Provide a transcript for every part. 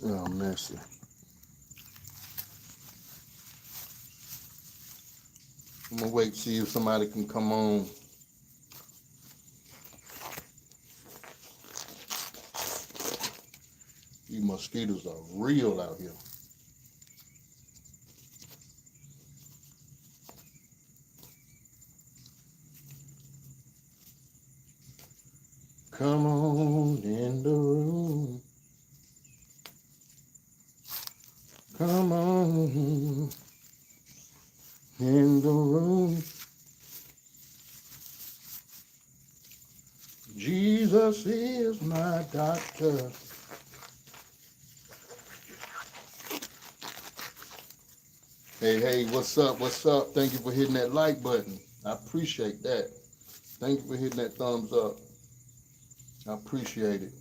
Oh, mercy. I'm gonna wait to see if somebody can come on. These mosquitoes are real out here. Come on in the room. Come on in the room. Jesus is my doctor. Hey, what's up? What's up? Thank you for hitting that like button. I appreciate that. Thank you for hitting that thumbs up. I appreciate it.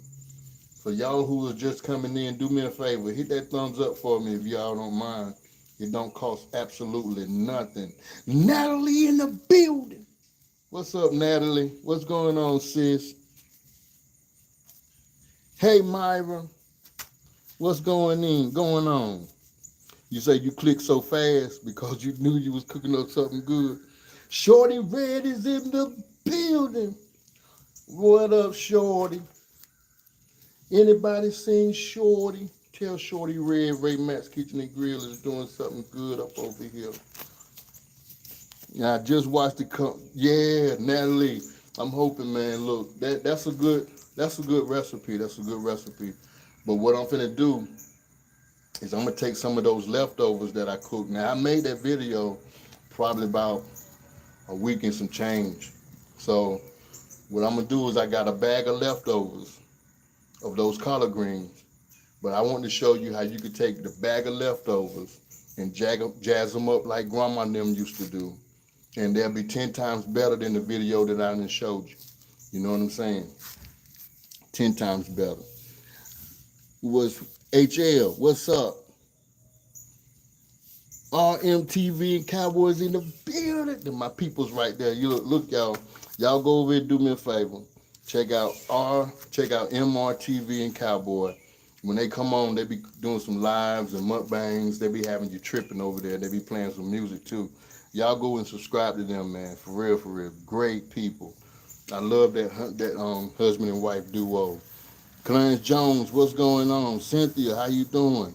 For y'all who are just coming in, do me a favor. Hit that thumbs up for me if y'all don't mind. It don't cost absolutely nothing. Natalie in the building. What's up, Natalie? What's going on, sis? Hey, Myra. What's going on? You say you clicked so fast because you knew you was cooking up something good. Shorty Red is in the building. What up, Shorty? Anybody seen Shorty? Tell Shorty Red Ray Matt's Kitchen and Grill is doing something good up over here. Yeah, I just watched it come. Yeah, Natalie. I'm hoping, man. Look, that's a good recipe. That's a good recipe. But what I'm finna do is I'm gonna take some of those leftovers that I cooked. Now I made that video probably about a week and some change. So what I'm gonna do is I got a bag of leftovers of those collard greens. But I want to show you how you could take the bag of leftovers and jazz them up like grandma and them used to do. And they'll be 10 times better than the video that I done showed you. You know what I'm saying? 10 times better. Was HL, what's up? RMTV and Cowboys in the building. My people's right there. You look, y'all. Y'all go over and do me a favor. Check out MRTV and Cowboy. When they come on, they be doing some lives and mukbangs. They be having you tripping over there. They be playing some music too. Y'all go and subscribe to them, man. For real. Great people. I love that husband and wife duo. Clarence Jones, what's going on? Cynthia, how you doing?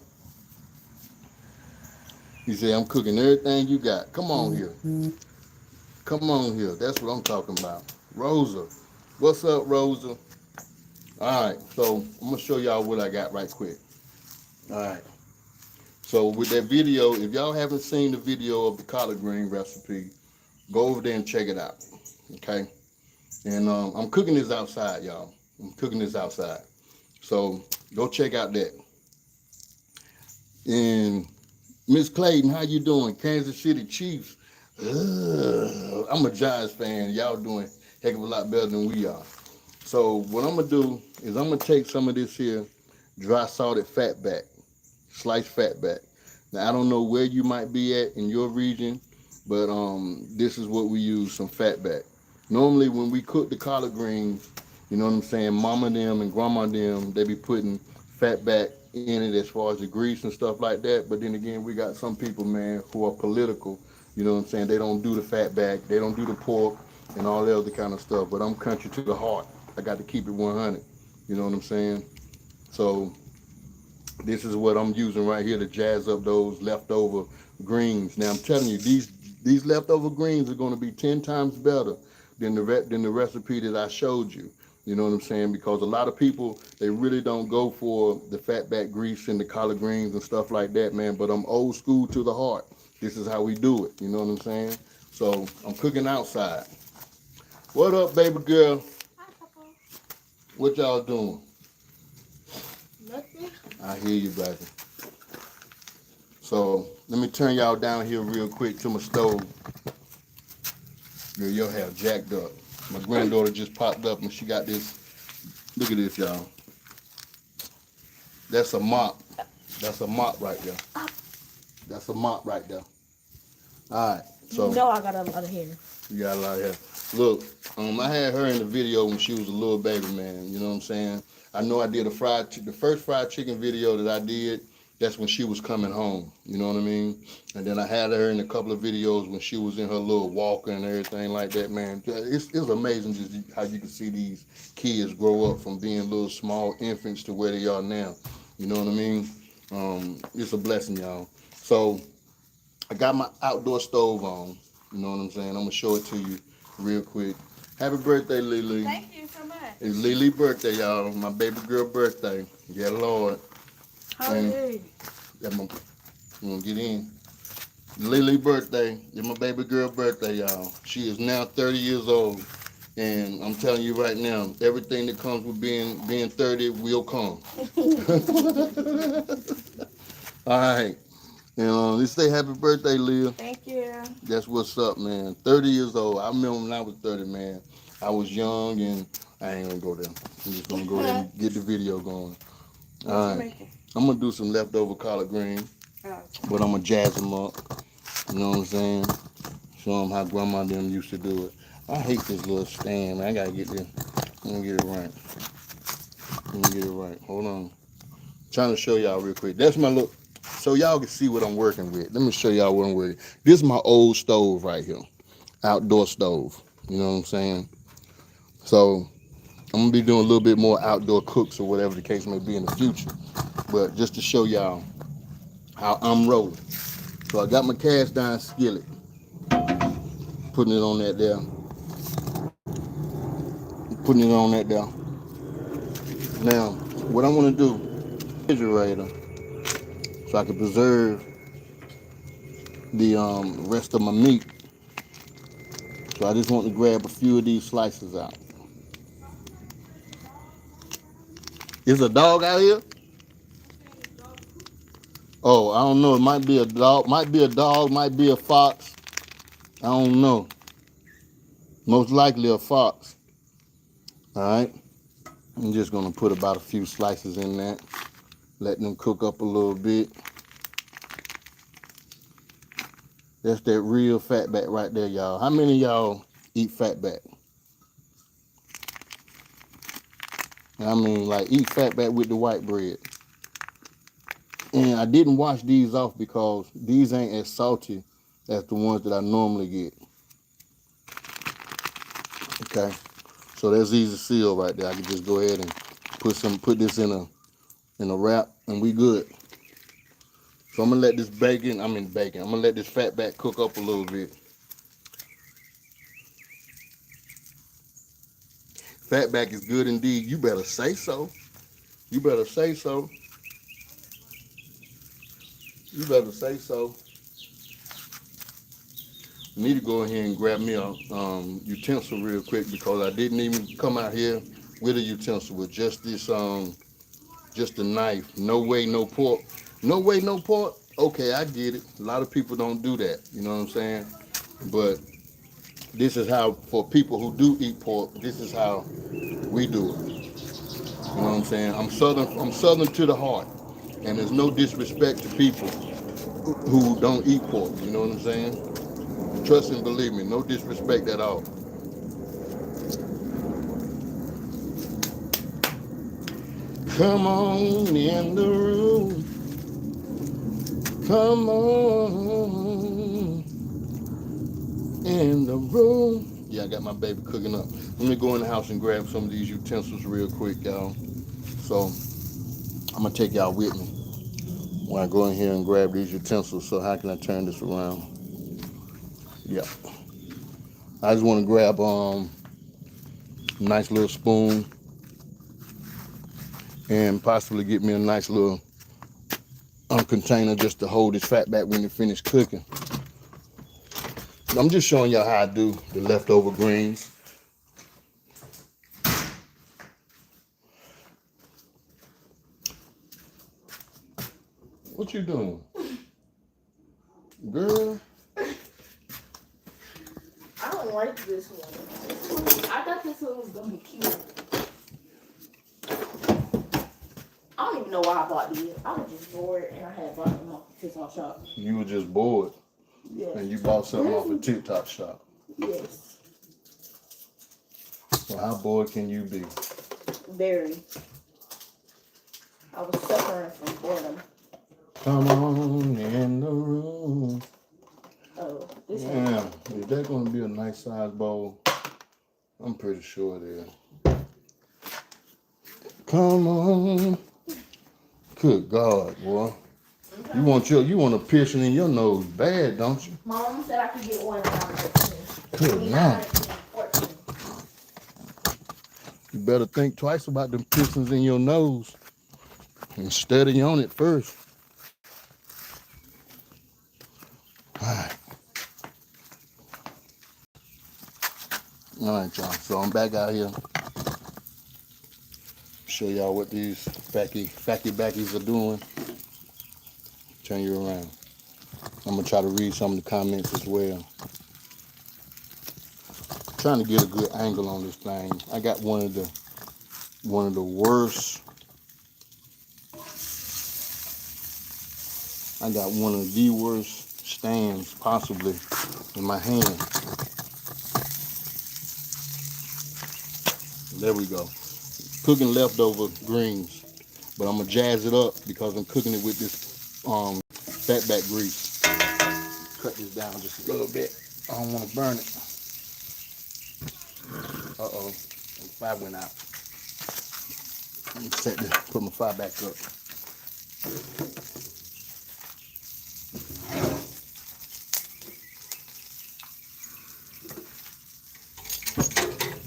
He said, I'm cooking everything you got. Come on here. Come on here. That's what I'm talking about. Rosa. What's up, Rosa? All right. So I'm going to show y'all what I got right quick. All right. So with that video, if y'all haven't seen the video of the collard green recipe, go over there and check it out. Okay. And I'm cooking this outside, y'all. I'm cooking this outside. So go check out that. And Miss Clayton, how you doing? Kansas City Chiefs. I'm a Giants fan. Y'all doing a heck of a lot better than we are. So what I'm gonna do is I'm gonna take some of this here dry salted fatback, sliced fatback. Now I don't know where you might be at in your region, but this is what we use, some fatback. Normally when we cook the collard greens, you know what I'm saying, mama them and grandma them, they be putting fatback in it as far as the grease and stuff like that. But then again, we got some people, man, who are political. You know what I'm saying? They don't do the fatback, they don't do the pork and all the other kind of stuff. But I'm country to the heart. I got to keep it 100. You know what I'm saying? So this is what I'm using right here to jazz up those leftover greens. Now I'm telling you, these leftover greens are going to be 10 times better than the recipe that I showed you. You know what I'm saying? Because a lot of people, they really don't go for the fatback grease and the collard greens and stuff like that, man. But I'm old school to the heart. This is how we do it. You know what I'm saying? So I'm cooking outside. What up, baby girl? Hi, Papa. What y'all doing? Nothing. I hear you, baby. So let me turn y'all down here real quick to my stove. Girl, your hair jacked up. My granddaughter just popped up and she got this. Look at this, y'all. That's a mop. That's a mop right there. That's a mop right there. All right. So, you know I got a lot of hair. You got a lot of hair. Look, I had her in the video when she was a little baby, man. You know what I'm saying? I know I did the first fried chicken video that I did. That's when she was coming home. You know what I mean? And then I had her in a couple of videos when she was in her little walker and everything like that, man. It's amazing just how you can see these kids grow up from being little small infants to where they are now. You know what I mean? It's a blessing, y'all. So I got my outdoor stove on. You know what I'm saying? I'm going to show it to you real quick. Happy birthday, Lily. Thank you so much. It's Lily's birthday, y'all. My baby girl birthday. Yeah, Lord. Holiday. I'm going to get in. Lily's birthday. It's my baby girl birthday, y'all. She is now 30 years old. And I'm telling you right now, everything that comes with being 30 will come. All right. And let's say happy birthday, Leah. Thank you. That's what's up, man. 30 years old. I remember when I was 30, man. I was young, and I ain't gonna go there. I'm just gonna go there and get the video going. All right. I'm gonna do some leftover collard greens, but I'm gonna jazz them up. You know what I'm saying? Show them how grandma and them used to do it. I hate this little stand, man. I gotta get this. I'm gonna get it right. Hold on. Trying to show y'all real quick. That's my look. So y'all can see what I'm working with. Let me show y'all what I'm working with. This is my old stove right here. Outdoor stove. You know what I'm saying? So I'm going to be doing a little bit more outdoor cooks or whatever the case may be in the future. But just to show y'all how I'm rolling. So I got my cast iron skillet. Putting it on that there. Now, what I want to do, refrigerator, so I can preserve the rest of my meat. So I just want to grab a few of these slices out. Is a dog out here? Oh, I don't know. It might be a dog, might be a fox. I don't know. Most likely a fox. All right. I'm just going to put about a few slices in that. Let them cook up a little bit. That's that real fatback right there, y'all. How many of y'all eat fatback? I mean, like, eat fatback with the white bread. And I didn't wash these off because these ain't as salty as the ones that I normally get. Okay, so that's easy seal right there. I can just go ahead and put this in a wrap, and we good. So I'm gonna let this I'm gonna let this fatback cook up a little bit. Fatback is good indeed. You better say so. You better say so. You better say so. I need to go ahead and grab me a utensil real quick because I didn't even come out here with a utensil with just this just a knife. No way, no pork. No way, no pork. Okay, I get it. A lot of people don't do that. You know what I'm saying? But this is how, for people who do eat pork, this is how we do it. You know what I'm saying? I'm southern to the heart. And there's no disrespect to people who don't eat pork. You know what I'm saying? Trust and believe me, no disrespect at all. Come on in the room. Come on in the room. Yeah, I got my baby cooking up. Let me go in the house and grab some of these utensils real quick, y'all. So I'm gonna take y'all with me when I go in here and grab these utensils. So how can I turn this around? Yeah. I just want to grab a nice little spoon and possibly get me a nice little container just to hold this fat back when you finish cooking. I'm just showing y'all how I do the leftover greens. What you doing? Girl. I don't like this one. I thought this one was gonna be cute. I don't even know why I bought these. I was just bored and I had bought them off the TikTok shop. You were just bored. Yes. And you bought something off a TikTok shop. Yes. So how bored can you be? Very. I was suffering from boredom. Come on in the room. Oh, this Yeah, is that going to be a nice size bowl? I'm pretty sure it is. Come on. Good God, boy. okay. You want a piercing in your nose bad, don't you? Mom said I could get one when I was 13. Good Lord. 14. You better think twice about them piercings in your nose and study on it first. All right, y'all. So I'm back out here. Show y'all what these facky backies are doing. Turn you around. I'm gonna try to read some of the comments as well. Trying to get a good angle on this thing. I got one of the worst. I got one of the worst stands possibly in my hand. There we go. Cooking leftover greens, but I'm gonna jazz it up because I'm cooking it with this fatback grease. Cut this down just a little bit. I don't want to burn it. Uh-oh, the fire went out. Let me set this, put my fire back up.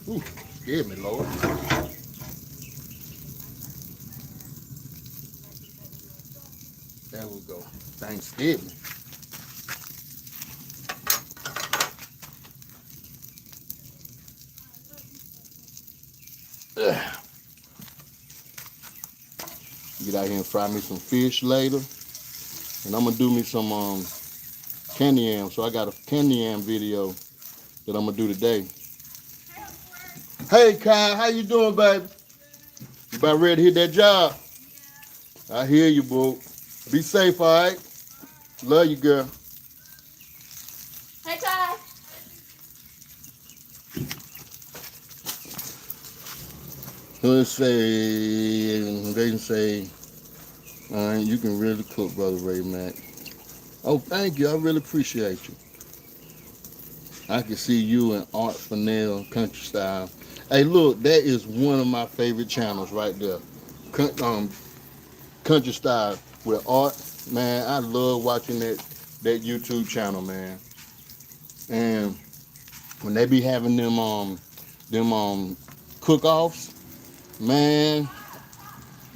Ooh, scared me, Lord. There we go. Thing scared me. Ugh. Get out here and fry me some fish later. And I'm gonna do me some candy yam. So I got a candy yam video that I'm gonna do today. Hey Kai, how you doing, baby? You about ready to hit that job? I hear you, boo. Be safe, all right? Love you, girl. Hey, Kai. Let's say, they can say, all right, you can really cook, Brother Ray Mack. Oh, thank you. I really appreciate you. I can see you in Art Fennell Country Style. Hey, look, that is one of my favorite channels right there. Country Style with Art. Man, I love watching that YouTube channel, man. And when they be having them cook-offs, man,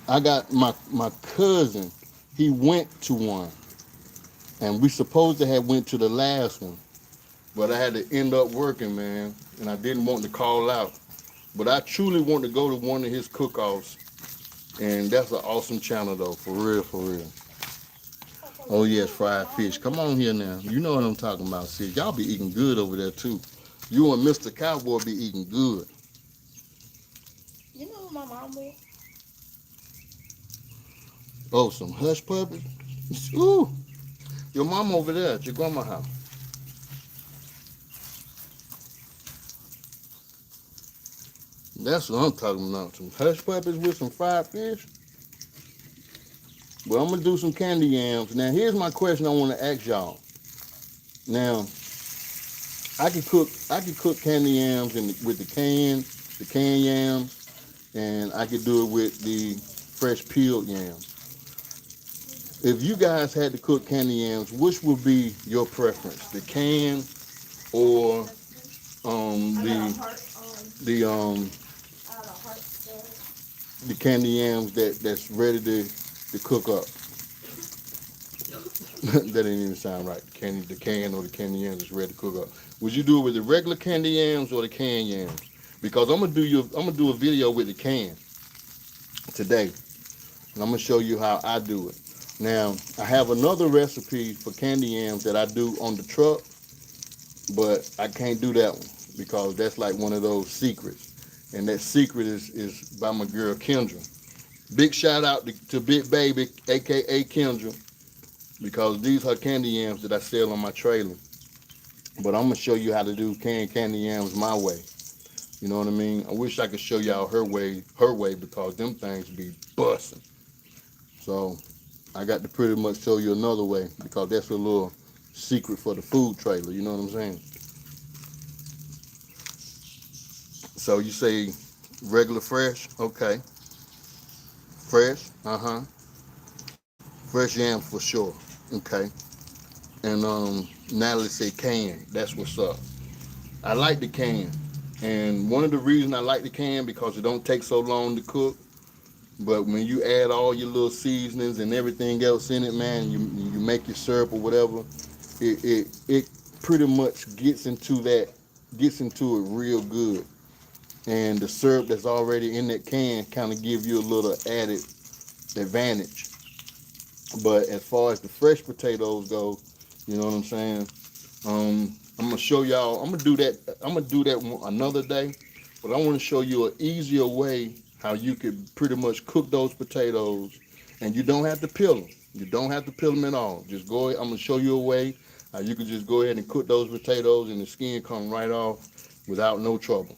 I got my cousin, he went to one. And we supposed to have went to the last one. But I had to end up working, man. And I didn't want to call out. But I truly want to go to one of his cook-offs. And that's an awesome channel, though. For real, for real. Oh, yes, fried fish. Come on here now. You know what I'm talking about, sis. Y'all be eating good over there, too. You and Mr. Cowboy be eating good. You know what my mom with? Oh, some hush puppies? Ooh. Your mom over there at your grandma's house. That's what I'm talking about. Some hush puppies with some fried fish. Well, I'm going to do some candy yams. Now, here's my question I want to ask y'all. Now, I could cook candy yams with the canned yams, and I could do it with the fresh peeled yams. If you guys had to cook candy yams, which would be your preference? The canned or the candy yams that's ready to cook up? That didn't even sound right. The can or the candy yams that's ready to cook up. Would you do it with the regular candy yams or the canned yams? Because I'm gonna do a video with the can today, and I'm gonna show you how I do it. Now I have another recipe for candy yams that I do on the truck, but I can't do that one because that's like one of those secrets, and that secret is by my girl Kendra. Big shout out to Big Baby, aka Kendra. because these are candy yams that I sell on my trailer. But I'm gonna show you how to do canned candy yams my way. You know what I mean? I wish I could show y'all her way, because them things be busting. So I got to pretty much show you another way, because that's a little secret for the food trailer. You know what I'm saying? So you say regular fresh, okay? Fresh, fresh yams for sure, okay? And now let's say canned. That's what's up. I like the can, and one of the reasons I like the can because it don't take so long to cook. But when you add all your little seasonings and everything else in it, man, you make your syrup or whatever, it pretty much gets into it real good. And the syrup that's already in that can kind of give you a little added advantage. But as far as the fresh potatoes go, you know what I'm saying? I'm gonna show y'all. I'm gonna do that. I'm gonna do that another day. But I want to show you an easier way how you could pretty much cook those potatoes, and you don't have to peel them. You don't have to peel them at all. Just go ahead. I'm gonna show you a way how you could just go ahead and cook those potatoes, and the skin come right off without no trouble,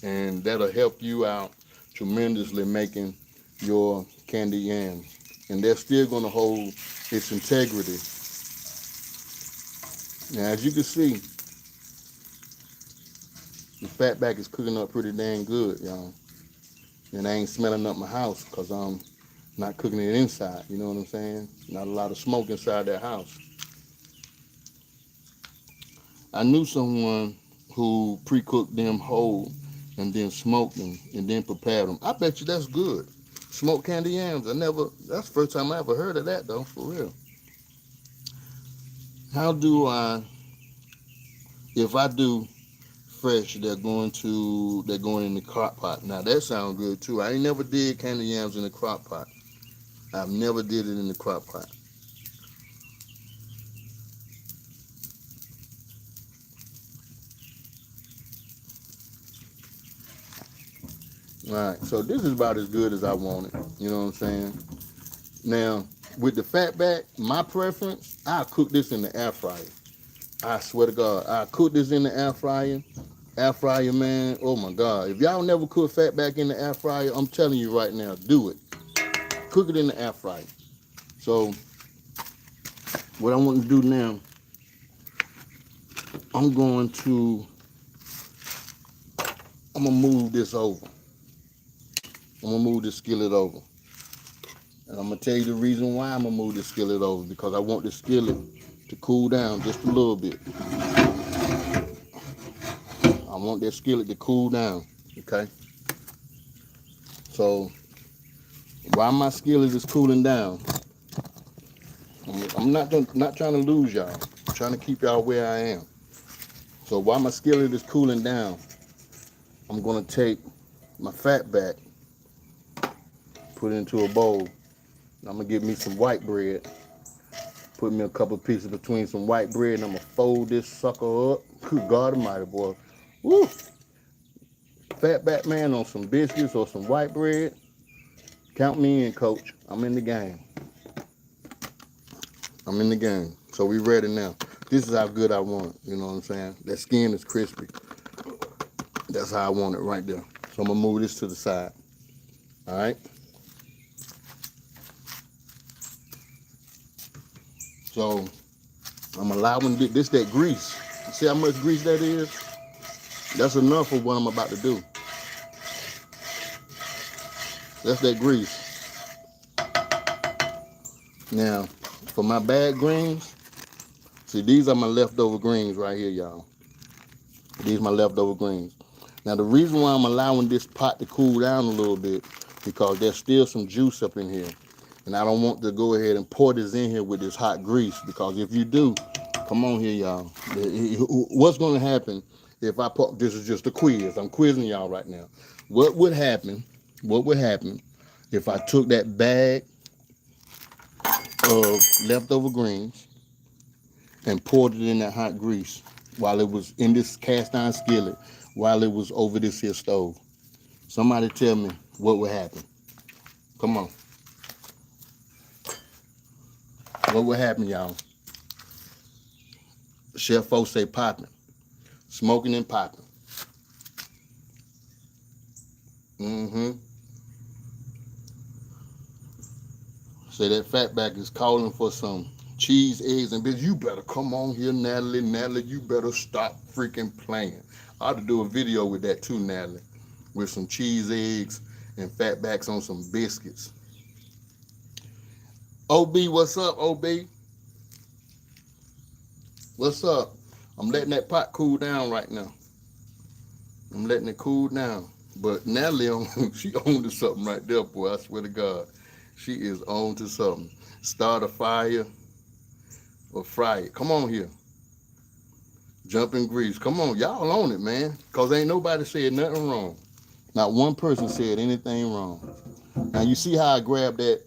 and that'll help you out tremendously making your candy yams. And they're still gonna hold its integrity. Now, as you can see, the fatback is cooking up pretty dang good, y'all. And I ain't smelling up my house because I'm not cooking it inside. You know what I'm saying? Not a lot of smoke inside that house. I knew someone who pre-cooked them whole and then smoked them and then prepared them. I bet you that's good. Smoked candy yams. That's the first time I ever heard of that though, for real. How do if I do fresh, they're going in the crock pot. Now that sounds good too. I ain't never did candy yams in the crock pot. I've never did it in the crock pot. All right, so this is about as good as I want it. You know what I'm saying? Now, with the fatback, my preference, I'll cook this in the air fryer. I swear to God, I'll cook this in the air fryer. Air fryer, man, oh my God. If y'all never cook fatback in the air fryer, I'm telling you right now, do it. Cook it in the air fryer. So, what I want to do now, I'm going to move this over. I'm going to move this skillet over. And I'm going to tell you the reason why I'm going to move this skillet over, because I want the skillet to cool down just a little bit. I want that skillet to cool down, okay? So, while my skillet is cooling down, I'm not trying to lose y'all. I'm trying to keep y'all where I am. So while my skillet is cooling down, I'm going to take my fatback, put it into a bowl. I'm going to get me some white bread. Put me a couple pieces between some white bread, and I'm going to fold this sucker up. Good God Almighty, boy. Woo! Fatback, man, on some biscuits or some white bread. Count me in, coach. I'm in the game. I'm in the game. So we ready now. This is how good I want it. You know what I'm saying? That skin is crispy. That's how I want it right there. So I'm going to move this to the side. All right? So I'm allowing this that grease. See how much grease that is? That's enough for what I'm about to do. That's that grease. Now, for my bad greens, see, these are my leftover greens right here, y'all. These are my leftover greens. Now, the reason why I'm allowing this pot to cool down a little bit, because there's still some juice up in here. And I don't want to go ahead and pour this in here with this hot grease, because if you do, come on here, y'all. What's going to happen if I pour, this is just a quiz. I'm quizzing y'all right now. What would happen if I took that bag of leftover greens and poured it in that hot grease while it was in this cast iron skillet, while it was over this here stove? Somebody tell me what would happen. Come on. what would happen, y'all? Chef folks say popping, smoking and popping. Mm-hmm. Say that fatback is calling for some cheese, eggs, and bitch. You better come on here, Natalie. Natalie, you better stop freaking playing. I ought to do a video with that too, Natalie, with some cheese, eggs, and fatbacks on some biscuits. OB, what's up, OB? What's up? I'm letting that pot cool down right now. I'm letting it cool down. But Natalie, she on to something right there, boy. I swear to God. She is on to something. Start a fire or fry it. Come on here. Jump in grease. Come on, y'all on it, man. Because ain't nobody said nothing wrong. Not one person said anything wrong. Now, you see how I grabbed that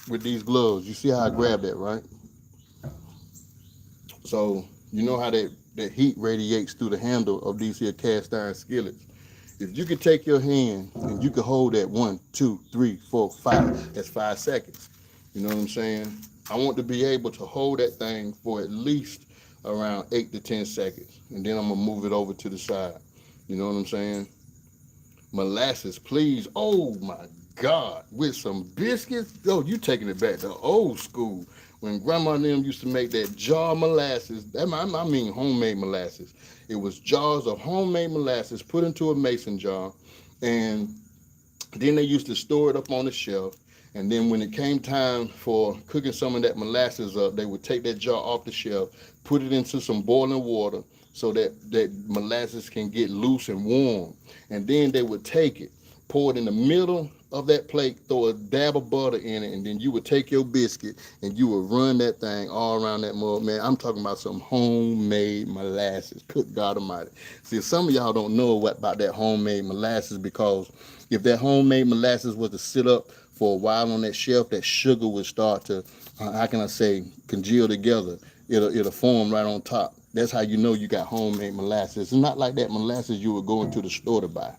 with these gloves. You see how I grabbed that, right? So, you know how that heat radiates through the handle of these here cast iron skillets. If you could take your hand and you could hold that 1, 2, 3, 4, 5, that's 5 seconds. You know what I'm saying? I want to be able to hold that thing for at least around 8 to 10 seconds. And then I'm going to move it over to the side. You know what I'm saying? Molasses, please. Oh my God. With some biscuits. Oh, you taking it back to old school. When grandma and them used to make that jar molasses, I mean homemade molasses. It was jars of homemade molasses put into a mason jar, and then they used to store it up on the shelf. And then when it came time for cooking some of that molasses up, they would take that jar off the shelf, put it into some boiling water so that molasses can get loose and warm. And then they would take it, pour it in the middle of that plate, throw a dab of butter in it, and then you would take your biscuit and you would run that thing all around that mug. Man, I'm talking about some homemade molasses. Good God Almighty. See, some of y'all don't know about that homemade molasses, because if that homemade molasses was to sit up for a while on that shelf, that sugar would start to, how can I say, congeal together. It'll form right on top. That's how you know you got homemade molasses. It's not like that molasses you would go into the store to buy.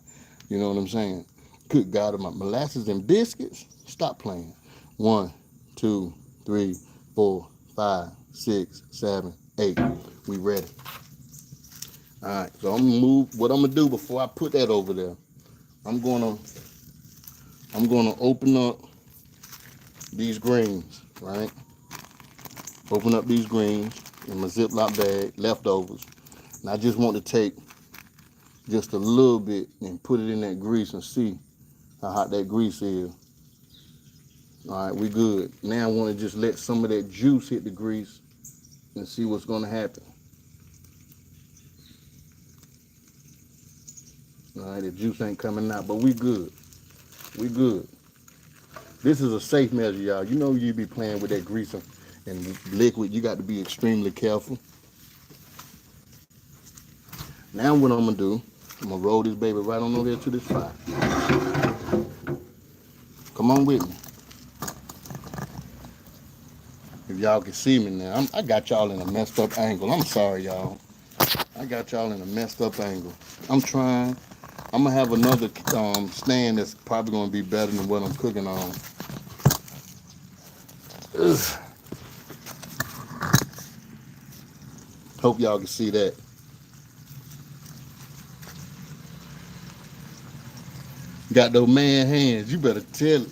You know what I'm saying? Good God, my molasses and biscuits. Stop playing. 1, 2, 3, 4, 5, 6, 7, 8. We ready. All right. So I'm gonna move. What I'm gonna do before I put that over there, I'm gonna open up these greens, right? Open up these greens in my Ziploc bag, leftovers. And I just want to take just a little bit and put it in that grease and see how hot that grease is. All right, we good. Now I want to just let some of that juice hit the grease and see what's going to happen. All right, the juice ain't coming out, but we good. We good. This is a safe measure, y'all. You know you be playing with that grease and liquid. You got to be extremely careful. Now what I'm going to do, I'm going to roll this baby right on over there to this fire. Come on with me. If y'all can see me now, I got y'all in a messed up angle. I'm sorry, y'all. I got y'all in a messed up angle. I'm trying. I'm going to have another stand that's probably going to be better than what I'm cooking on. Ugh. Hope y'all can see that. Got those man hands. You better tell it.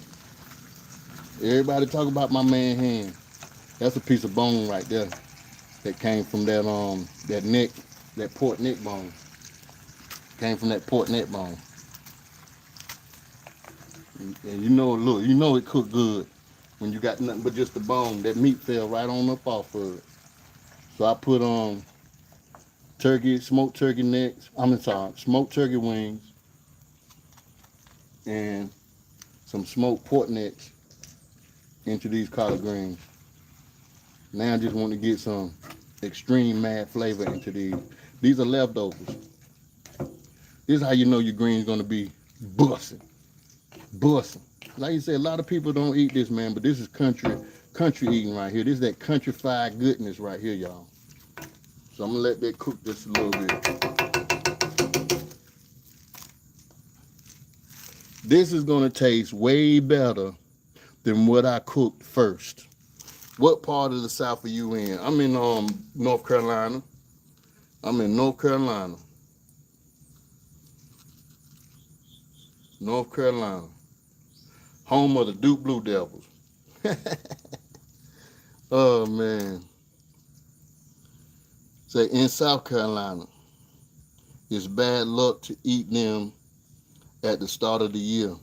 Everybody talk about my man hand. That's a piece of bone right there that came from that neck, that pork neck bone. Came from that pork neck bone. And you know, look, you know it cooked good when you got nothing but just the bone. That meat fell right on up off of it. So I put smoked turkey necks. Smoked turkey wings and some smoked pork necks into these collard greens. Now I just want to get some extreme mad flavor into these. These are leftovers. This is how you know your green's gonna be busting. Like you said, a lot of people don't eat this, man, but this is country eating right here. This is that countrified goodness right here, y'all. So I'm gonna let that cook just a little bit. This is gonna taste way better than what I cooked first. What part of the South are you in? I'm in North Carolina. I'm in North Carolina. North Carolina. Home of the Duke Blue Devils. Oh man. Say in South Carolina, it's bad luck to eat them at the start of the year.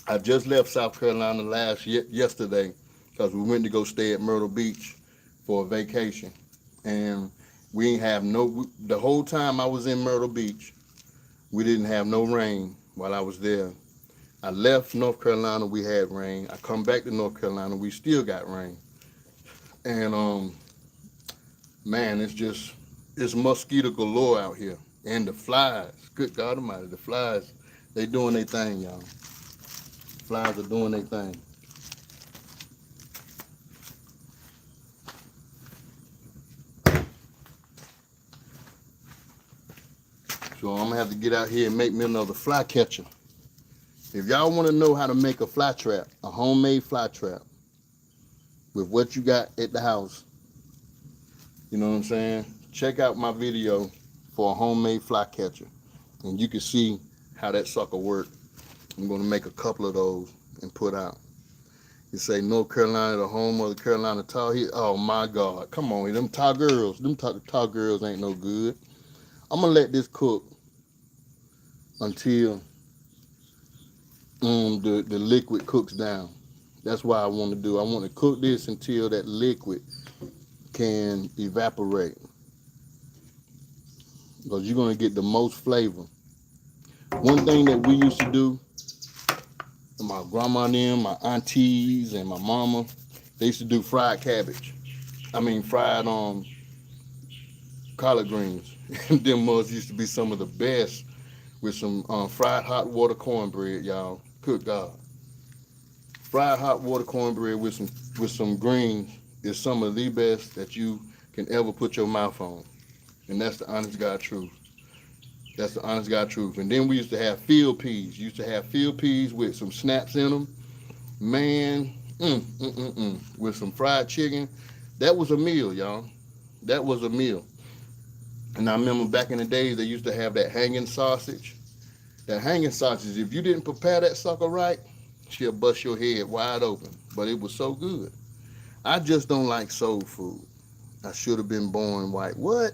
I just left South Carolina yesterday because we went to go stay at Myrtle Beach for a vacation, and we ain't have the whole time I was in Myrtle Beach, we didn't have no rain while I was there. I left North Carolina, we had rain. I come back to North Carolina, we still got rain. And man, it's mosquito galore out here. And the flies, good God Almighty, the flies, they doing their thing, y'all. Flies are doing their thing. So I'm gonna have to get out here and make me another fly catcher. If y'all want to know how to make a fly trap, a homemade fly trap, with what you got at the house, you know what I'm saying? Check out my video for a homemade fly catcher, and you can see how that sucker works. I'm gonna make a couple of those and put out. You say North Carolina, the home of the Carolina Tar Heels. Oh my God, come on, them Tar girls, Tar girls ain't no good. I'm gonna let this cook until the liquid cooks down. That's what I want to do. I want to cook this until that liquid can evaporate, because you're gonna get the most flavor. One thing that we used to do, my grandma and them, my aunties and my mama, they used to do fried cabbage. Fried collard greens. And them mugs used to be some of the best with some fried hot water cornbread, y'all. Good God. Fried hot water cornbread with some greens is some of the best that you can ever put your mouth on. And that's the honest God truth. That's the honest God truth. And then we used to have field peas. With some snaps in them. Man, with some fried chicken. That was a meal, y'all. That was a meal. And I remember back in the days, they used to have that hanging sausage. That hanging sausage, if you didn't prepare that sucker right, she'll bust your head wide open. But it was so good. I just don't like soul food. I should have been born white. What?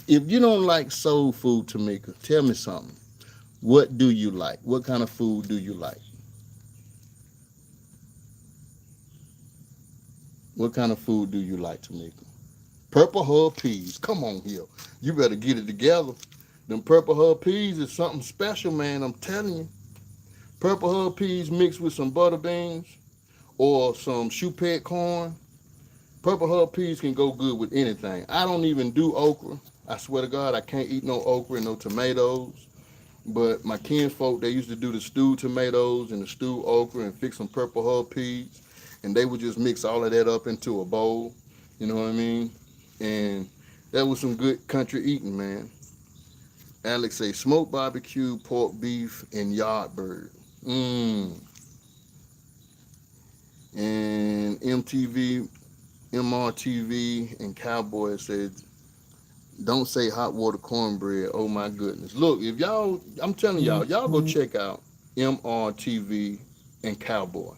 If you don't like soul food, Tamika, tell me something. What do you like? What kind of food do you like? What kind of food do you like, Tamika? Purple Hub peas. Come on here. You better get it together. Them Purple Hub peas is something special, man. I'm telling you. Purple Hub peas mixed with some butter beans or some choupette corn. Purple Hub peas can go good with anything. I don't even do okra. I swear to God, I can't eat no okra and no tomatoes. But my kinfolk, they used to do the stewed tomatoes and the stewed okra and fix some Purple Hub peas. And they would just mix all of that up into a bowl. You know what I mean? And that was some good country eating, man. Alex say smoked barbecue, pork beef, and yard bird. And MRTV, and Cowboy said, don't say hot water cornbread. Oh my goodness. Look, if y'all, I'm telling y'all go check out MRTV and Cowboy.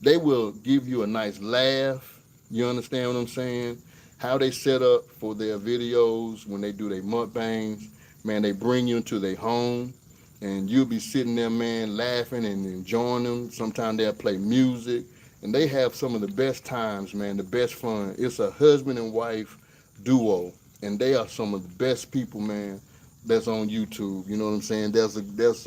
They will give you a nice laugh. You understand what I'm saying? How they set up for their videos when they do their mukbangs. Man, they bring you into their home, and you'll be sitting there, man, laughing and enjoying them. Sometimes they'll play music, and they have some of the best times, man, the best fun. It's a husband and wife duo, and they are some of the best people, man, that's on YouTube. You know what I'm saying? There's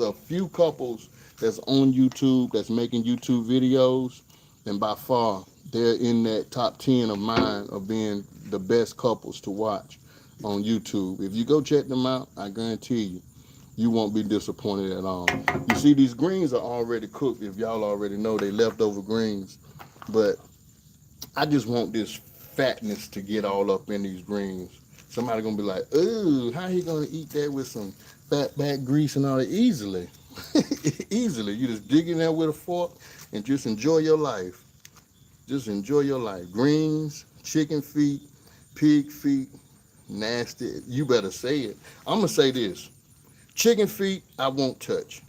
a few couples that's on YouTube that's making YouTube videos, and by far they're in that top 10 of mine of being the best couples to watch on YouTube. If you go check them out, I guarantee you won't be disappointed at all. You see, these greens are already cooked. If y'all already know, they leftover greens, but I just want this fatness to get all up in these greens. Somebody gonna be like, ooh, how he gonna eat that with some fatback grease and all that? Easily. Easily. You just dig in there with a fork and just enjoy your life. Just enjoy your life. Greens, chicken feet, pig feet, nasty. You better say it. I'm going to say this. Chicken feet, I won't touch.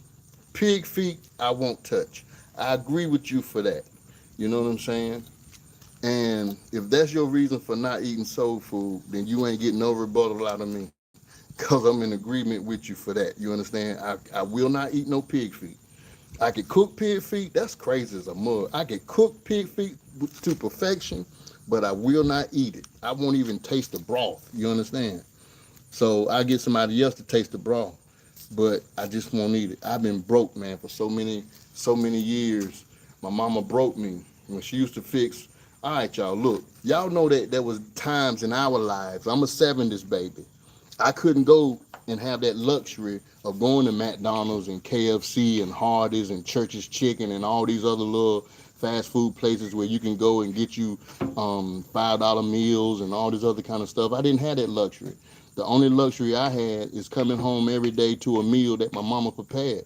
Pig feet, I won't touch. I agree with you for that. You know what I'm saying? And if that's your reason for not eating soul food, then you ain't getting no rebuttal out of me. Because I'm in agreement with you for that. You understand? I will not eat no pig feet. I could cook pig feet. That's crazy as a mug. I could cook pig feet to perfection, but I will not eat it. I won't even taste the broth. You understand? So I get somebody else to taste the broth, but I just won't eat it. I've been broke, man, for so many years. My mama broke me when she used to fix. All right, y'all, look. Y'all know that there was times in our lives. I'm a 70s baby. I couldn't go and have that luxury of going to McDonald's and KFC and Hardee's and Church's Chicken and all these other little fast food places where you can go and get you $5 meals and all this other kind of stuff. I didn't have that luxury. The only luxury I had is coming home every day to a meal that my mama prepared.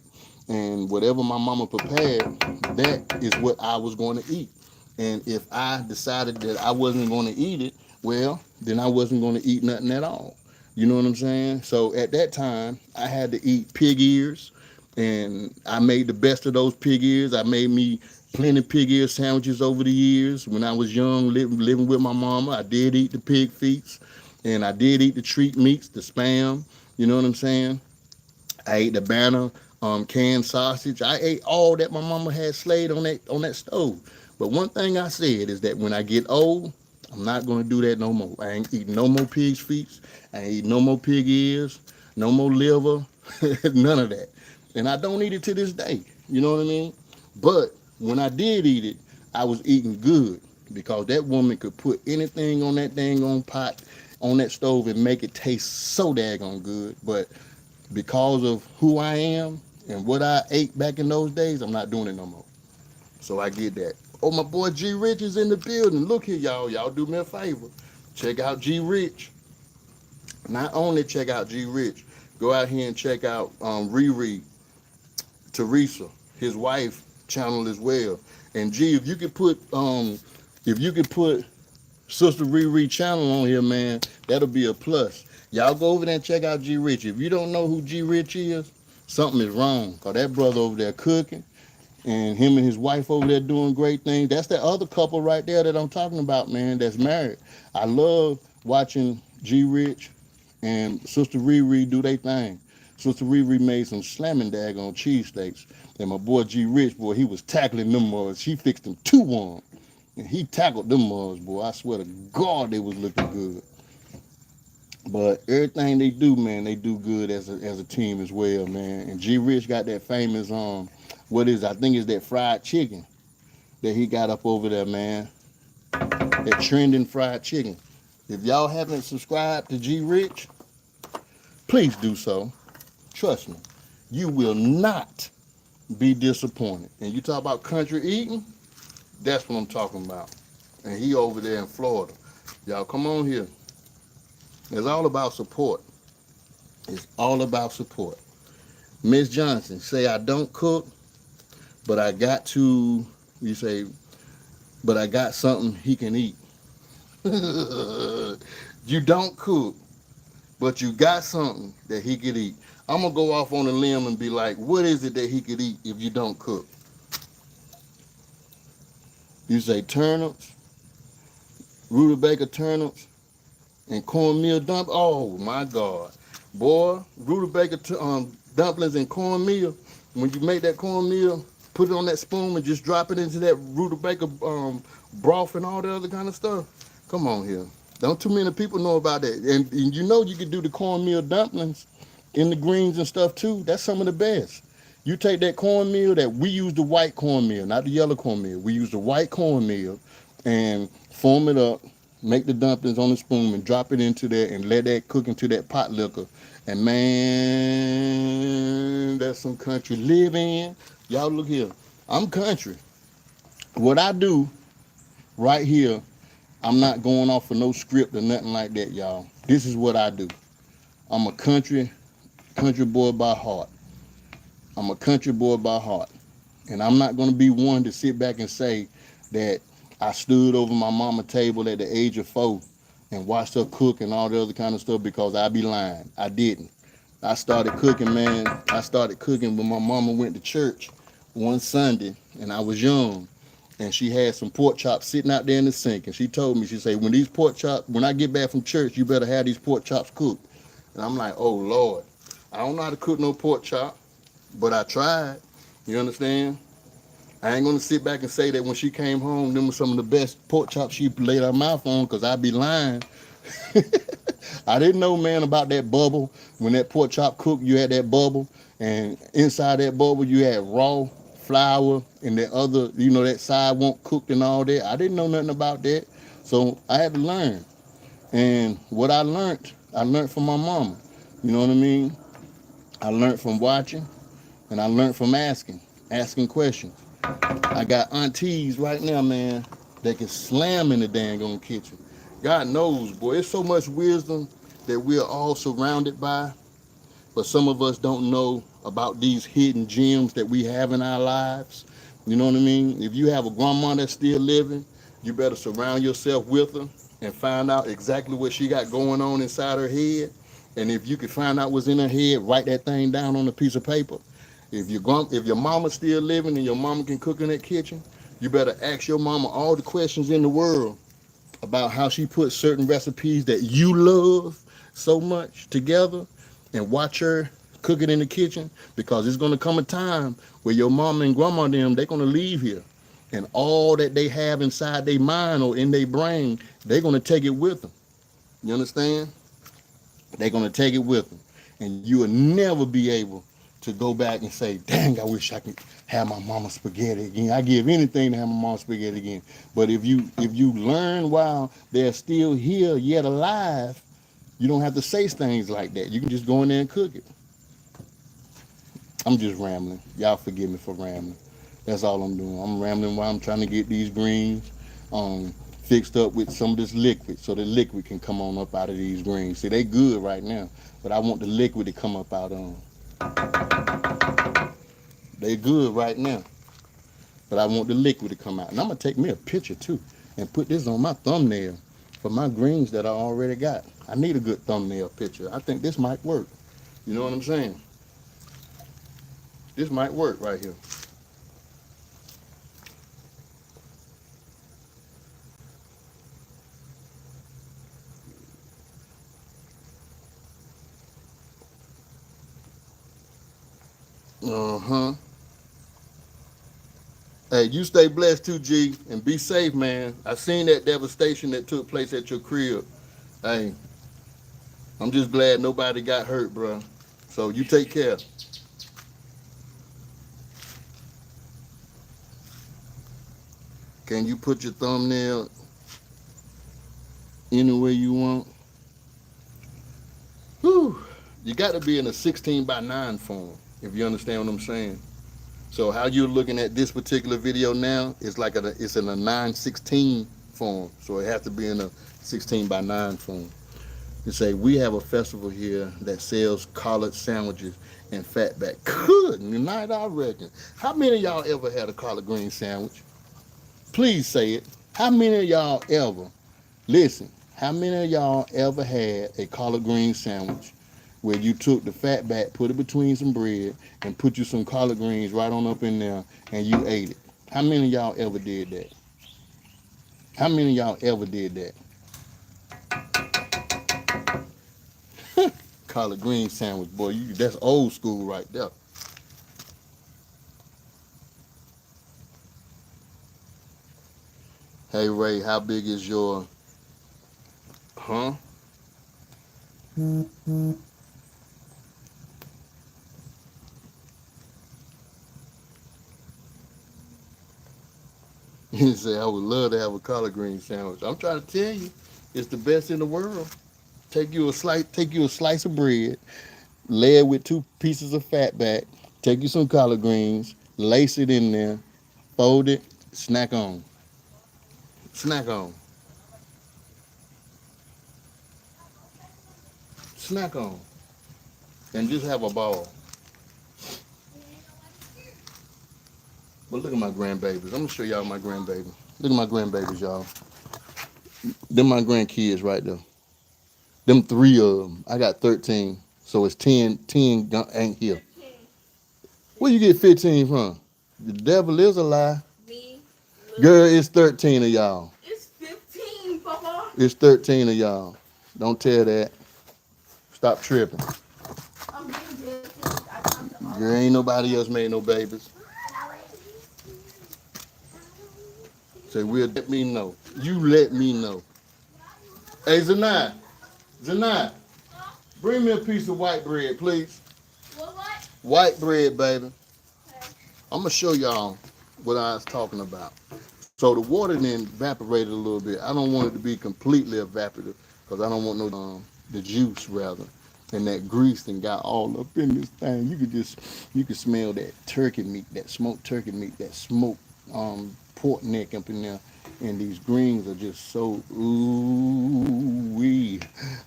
And whatever my mama prepared, that is what I was going to eat. And if I decided that I wasn't going to eat it, well, then I wasn't going to eat nothing at all. You know what I'm saying? So at that time, I had to eat pig ears, and I made the best of those pig ears. I made me plenty pig ear sandwiches over the years. When I was young, living with my mama, I did eat the pig feet, and I did eat the treat meats, the spam. You know what I'm saying? I ate the banner, canned sausage. I ate all that my mama had slayed on that stove. But one thing I said is that when I get old, I'm not gonna do that no more. I ain't eating no more pig's feet. I ain't eating no more pig ears, no more liver, none of that. And I don't eat it to this day. You know what I mean? But when I did eat it, I was eating good because that woman could put anything on that dang on pot, on that stove and make it taste so daggone good. But because of who I am and what I ate back in those days, I'm not doing it no more. So I get that. Oh, my boy G Rich is in the building. Look here, y'all. Y'all do me a favor. Check out G Rich. Not only check out G Rich, go out here and check out Riri, Teresa, his wife channel as well. And G, if you could put Sister Riri channel on here, man, that'll be a plus. Y'all go over there and check out G Rich. If you don't know who G Rich is, something is wrong. Cause that brother over there cooking, and him and his wife over there doing great things. That's that other couple right there that I'm talking about, man, that's married. I love watching G Rich and Sister Riri do their thing. Sister Riri made some slamming daggone cheesesteaks. And my boy G Rich, boy, he was tackling them mugs. She fixed them 2-1. And he tackled them mugs, boy. I swear to God, they was looking good. But everything they do, man, they do good as a team as well, man. And G Rich got that famous I think it's that fried chicken that he got up over there, man. That trending fried chicken. If y'all haven't subscribed to G Rich, please do so. Trust me, you will not be disappointed. And you talk about country eating, that's what I'm talking about. And he over there in Florida. Y'all come on here. It's all about support. It's all about support. Miss Johnson, say I don't cook, but I got to, you say, but I got something he can eat. You don't cook, but you got something that he could eat. I'm going to go off on a limb and be like, what is it that he could eat if you don't cook? You say turnips, rutabaga turnips, and cornmeal dump. Oh, my God. Boy, rutabaga dumplings and cornmeal, when you make that cornmeal, put it on that spoon and just drop it into that rutabaga broth and all the other kind of stuff. Come on here. Don't too many people know about that. And you know you can do the cornmeal dumplings in the greens and stuff too. That's some of the best. You take that cornmeal that we use the white cornmeal, not the yellow cornmeal. We use the white cornmeal and form it up, make the dumplings on the spoon and drop it into there and let that cook into that pot liquor. And man, that's some country living. Y'all look here. I'm country. What I do right here, I'm not going off of no script or nothing like that, y'all. This is what I do. I'm a country boy by heart. I'm a country boy by heart. And I'm not going to be one to sit back and say that I stood over my mama table at the age of 4 and watched her cook and all the other kind of stuff because I be lying. I didn't. I started cooking, man. I started cooking when my mama went to church one Sunday, and I was young. And she had some pork chops sitting out there in the sink. And she told me, she said, when I get back from church, you better have these pork chops cooked. And I'm like, oh, Lord. I don't know how to cook no pork chop, but I tried. You understand? I ain't gonna sit back and say that when she came home, them were some of the best pork chops she laid her mouth on, because I be lying. I didn't know, man, about that bubble. When that pork chop cooked, you had that bubble, and inside that bubble, you had raw flour, and that other, that side won't cooked and all that. I didn't know nothing about that, so I had to learn. And what I learned from my mama. You know what I mean? I learned from watching, and I learned from asking questions. I got aunties right now, man, that can slam in the dang on kitchen. God knows, boy, it's so much wisdom that we're all surrounded by, but some of us don't know about these hidden gems that we have in our lives. You know what I mean? If you have a grandma that's still living, you better surround yourself with her and find out exactly what she got going on inside her head. And if you can find out what's in her head, write that thing down on a piece of paper. If your mama's still living and your mama can cook in that kitchen, you better ask your mama all the questions in the world about how she puts certain recipes that you love so much together, and watch her cook it in the kitchen, because it's going to come a time where your mama and grandma they're going to leave here, and all that they have inside their mind or in their brain, they're going to take it with them. You understand? They're going to take it with them, and you will never be able to go back and say, dang, I wish I could have my mama spaghetti again. I give anything to have my mama spaghetti again. But if you learn while they're still here, yet alive, you don't have to say things like that. You can just go in there and cook it. I'm just rambling. Y'all forgive me for rambling. That's all I'm doing. I'm rambling while I'm trying to get these greens fixed up with some of this liquid, so the liquid can come on up out of these greens. See, they good right now, but I want the liquid to come up out of them. They good right now, but I want the liquid to come out. And I'm going to take me a picture too and put this on my thumbnail for my greens that I already got. I need a good thumbnail picture. I think this might work. You know what I'm saying? This might work right here. Uh-huh. Hey, you stay blessed too, G, and be safe, man. I seen that devastation that took place at your crib. Hey, I'm just glad nobody got hurt, bro. So you take care. Can you put your thumbnail anywhere you want? Whew. You got to be in a 16 by 9 form, if you understand what I'm saying. So how you're looking at this particular video now is like it's in a 9:16 form. So it has to be in a 16 by 9 form. You say, we have a festival here that sells collard sandwiches and fatback. Good night, I reckon. How many of y'all ever had a collard green sandwich? Please say it. How many of y'all ever, listen, how many of y'all ever had a collard green sandwich where you took the fatback, put it between some bread, and put you some collard greens right on up in there, and you ate it? How many of y'all ever did that? How many of y'all ever did that? Collard green sandwich, boy, that's old school right there. Hey, Ray, how big is your, huh? He said, I would love to have a collard green sandwich. I'm trying to tell you, it's the best in the world. Take you a slice of bread, lay it with 2 pieces of fatback, take you some collard greens, lace it in there, fold it, snack on. Snack on. Snack on. And just have a ball. But look at my grandbabies. I'm going to show y'all my grandbaby. Look at my grandbabies, y'all. Them my grandkids right there. Them 3 of them. I got 13. So it's 10. 10 ain't here. Where you get 15 from? The devil is a lie. Me. Girl, it's 13 of y'all. It's 15, Papa. It's 13 of y'all. Don't tell that. Stop tripping. I'm being dead. I come to all. Girl, ain't nobody else made no babies. Say, we'll let me know. You let me know. Hey, Zanai. Zanai, bring me a piece of white bread, please. What? White bread, baby. I'm going to show y'all what I was talking about. So the water then evaporated a little bit. I don't want it to be completely evaporative because I don't want no the juice rather, and that grease and got all up in this thing. You could smell that turkey meat, that smoked turkey meat, that smoked pork neck up in there, and these greens are just so ooh wee.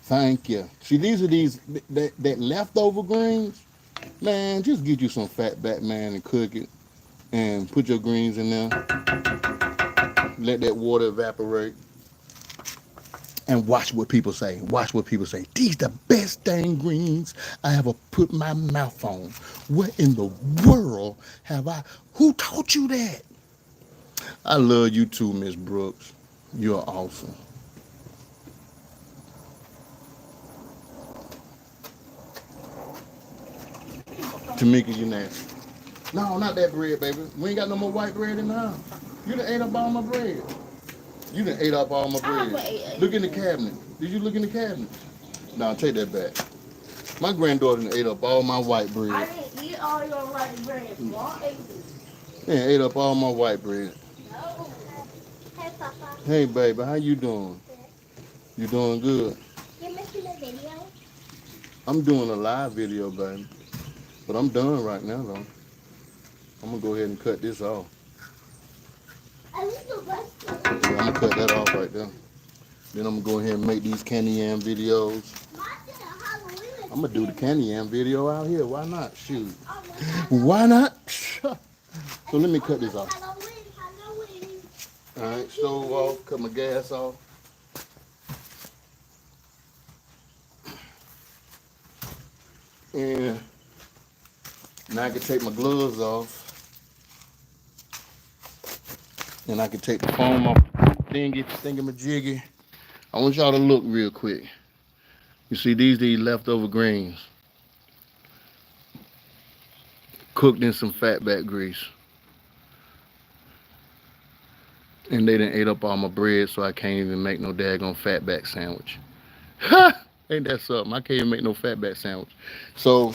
Thank you. See, these are that leftover greens. Man, just get you some fatback, man, and cook it, and put your greens in there. Let that water evaporate and watch what people say. Watch what people say. These the best dang greens I ever put my mouth on. What in the world have I? Who taught you that? I love you too, Miss Brooks. You're awesome. Tamika, you nasty. No, not that bread, baby. We ain't got no more white bread in the house. You done ate up all my bread. You done ate up all my bread. Look in the cabinet. Did you look in the cabinet? No, take that back. My granddaughter ate up all my white bread. I didn't eat all your white bread. Mom ate this. Yeah, ate up all my white bread. No. Hey, Papa. Hey, baby, how you doing? You doing good? You're making a video? I'm doing a live video, baby. But I'm done right now, though. I'm going to go ahead and cut this off. I was the best. Yeah, I'm going to cut that off right there. Then I'm going to go ahead and make these candy yam videos. I'm going to do the candy yam video out here. Why not? Shoot. Why not? So let me cut this off. All right, stove off, cut my gas off. And now I can take my gloves off. And I can take the foam off thingy-majiggy. I want y'all to look real quick. You see these leftover greens. Cooked in some fatback grease. And they done ate up all my bread, so I can't even make no daggone fatback sandwich. Ha! Ain't that something? I can't even make no fatback sandwich. So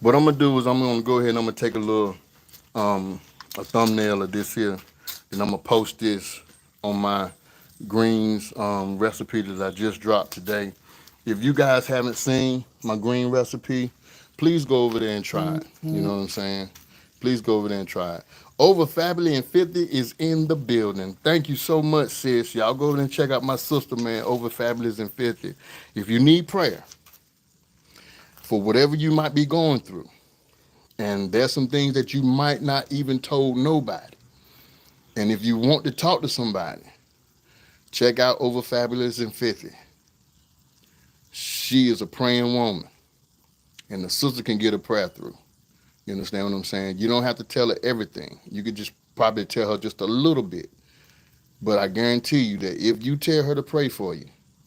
what I'm gonna do is I'm gonna go ahead and I'm gonna take a little a thumbnail of this here, and I'm gonna post this on my greens recipe that I just dropped today. If you guys haven't seen my green recipe, please go over there and try it. You know what I'm saying? Please go over there and try it. Over Fabulous and 50 is in the building. Thank you so much, sis. Y'all go over there and check out my sister, man, Over Fabulous and 50. If you need prayer for whatever you might be going through, and there's some things that you might not even told nobody, and if you want to talk to somebody, check out Over Fabulous and 50. She is a praying woman, and the sister can get a prayer through. You understand what I'm saying? You don't have to tell her everything. You could just probably tell her just a little bit. But I guarantee you that if you tell her to pray for you,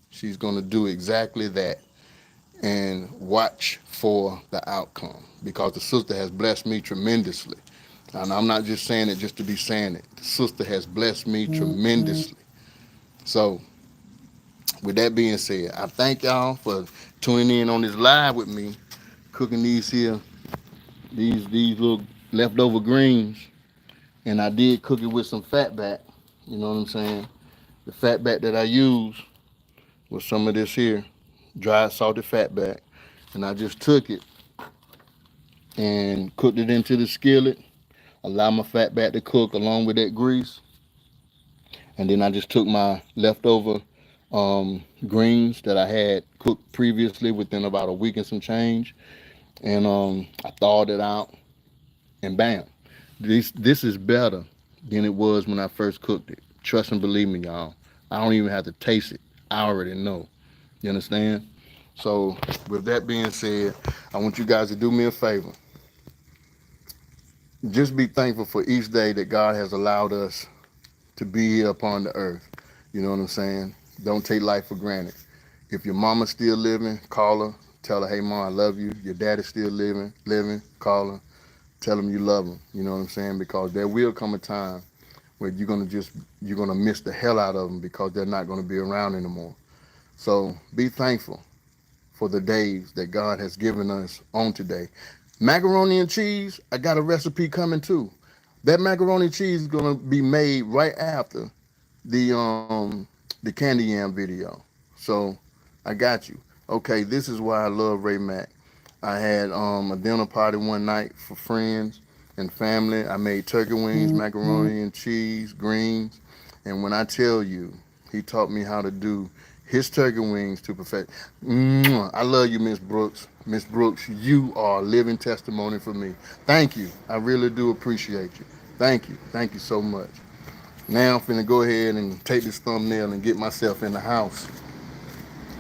she's going to do exactly that. And watch for the outcome, because the sister has blessed me tremendously. And I'm not just saying it just to be saying it. The sister has blessed me tremendously. So with that being said, I thank y'all for tuning in on this live with me, cooking these little leftover greens. And I did cook it with some fatback. You know what I'm saying? The fatback that I used was some of this here, dried salted fatback. And I just took it and cooked it into the skillet, allow my fatback to cook along with that grease. And then I just took my leftover greens that I had cooked previously within about a week and some change. And I thawed it out, and bam. This is better than it was when I first cooked it. Trust and believe me, y'all. I don't even have to taste it. I already know. You understand? So, with that being said, I want you guys to do me a favor. Just be thankful for each day that God has allowed us to be here upon the earth. You know what I'm saying? Don't take life for granted. If your mama's still living, call her. Tell her, hey, mom, I love you. Your daddy's still living, call her. Tell them you love them. You know what I'm saying? Because there will come a time where you're gonna miss the hell out of them because they're not gonna be around anymore. So be thankful for the days that God has given us on today. Macaroni and cheese, I got a recipe coming too. That macaroni and cheese is gonna be made right after the the candy yam video. So I got you. Okay, this is why I love Ray Mack. I had a dinner party one night for friends and family. I made turkey wings, macaroni and cheese, greens, and when I tell you, he taught me how to do his turkey wings to perfect. Mwah. I love you, Miss Brooks. Miss Brooks, you are a living testimony for me. Thank you. I really do appreciate you. Thank you. Thank you so much. Now I'm finna go ahead and take this thumbnail and get myself in the house.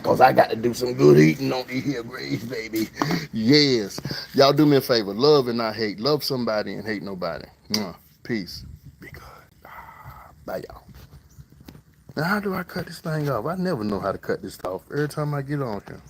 Cause I got to do some good eating on these here graves, baby. Yes. Y'all do me a favor. Love and not hate. Love somebody and hate nobody. Peace. Be good. Bye, y'all. Now, how do I cut this thing off? I never know how to cut this off every time I get on here.